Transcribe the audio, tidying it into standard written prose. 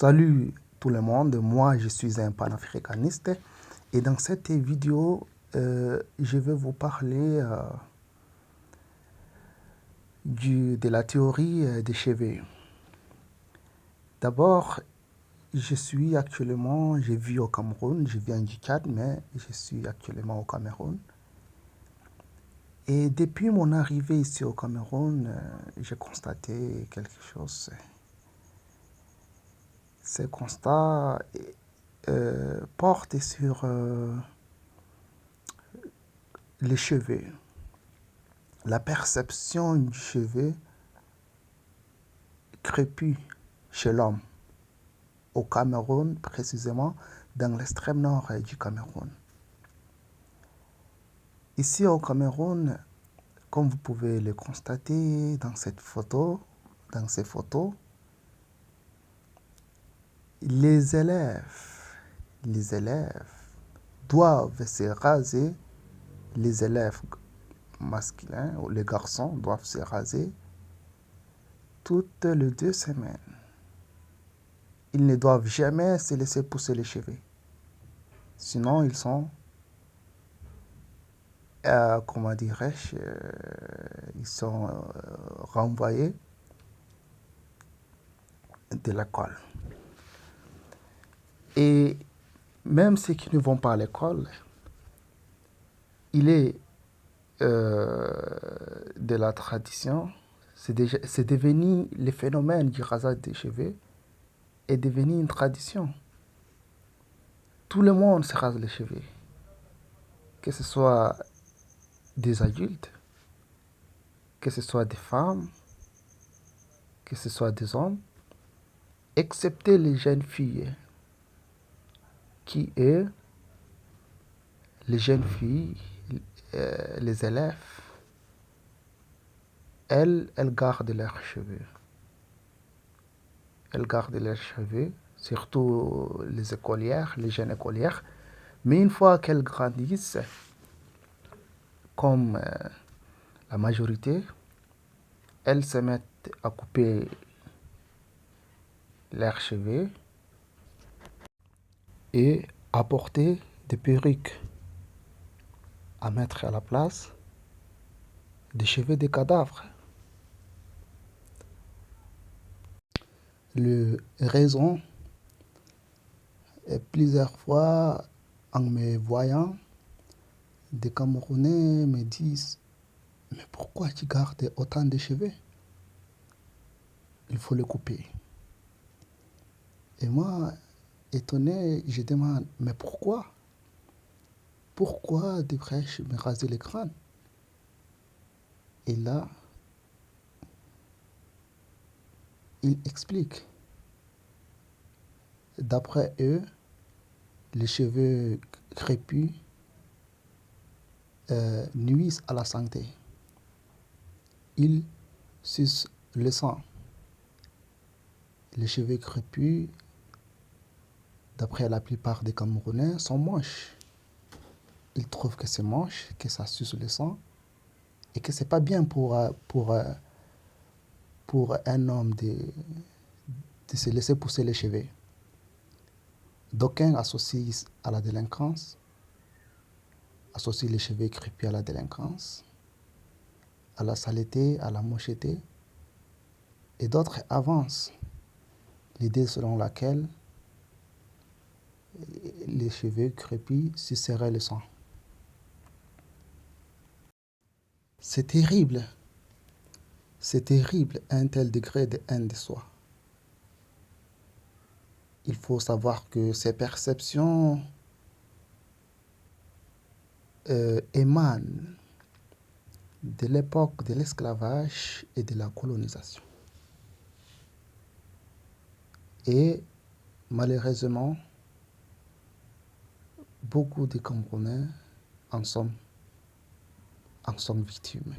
Salut tout le monde, moi je suis un panafricaniste et dans cette vidéo, je vais vous parler de la théorie des cheveux. D'abord, je vis au Cameroun, je viens du Tchad, mais je suis actuellement au Cameroun. Et depuis mon arrivée ici au Cameroun, j'ai constaté quelque chose. Ce constat porte sur les cheveux, la perception du cheveu crépus chez l'homme, au Cameroun précisément, dans l'extrême nord du Cameroun. Ici au Cameroun, comme vous pouvez le constater dans ces photos, les élèves doivent se raser, les élèves masculins ou les garçons doivent se raser toutes les 2 semaines. Ils ne doivent jamais se laisser pousser les cheveux. Sinon, ils sont, comment dirais-je, ils sont renvoyés de l'école. Et même ceux qui ne vont pas à l'école, il est de la tradition, c'est devenu le phénomène du rasage des cheveux est devenu une tradition. Tout le monde se rase les cheveux, que ce soit des adultes, que ce soit des femmes, que ce soit des hommes, excepté les jeunes filles, qui est les jeunes filles, les élèves, elles gardent leurs cheveux. Elles gardent leurs cheveux, surtout les écolières, les jeunes écolières. Mais une fois qu'elles grandissent, comme la majorité, elles se mettent à couper leurs cheveux et à porter des perruques, à mettre à la place des cheveux des cadavres. La raison est plusieurs fois, en me voyant, des Camerounais me disent: mais pourquoi tu gardes autant de cheveux? Il faut les couper. Et moi, étonné, je demande: mais pourquoi? Pourquoi devrais-je me raser le crâne? Et là, il explique. D'après eux, les cheveux crépus nuisent à la santé. Ils sucent le sang. Les cheveux crépus, d'après la plupart des Camerounais, sont moches. Ils trouvent que c'est moche, que ça suce le sang et que c'est pas bien pour un homme de se laisser pousser les cheveux. D'aucuns associent à la délinquance, associent les cheveux crépus à la délinquance, à la saleté, à la mocheté, et d'autres avancent l'idée selon laquelle les cheveux crépus suceraient le sang. C'est terrible à un tel degré de haine de soi. Il faut savoir que ces perceptions émanent de l'époque de l'esclavage et de la colonisation. Et malheureusement, beaucoup de Camerounais en sont victimes.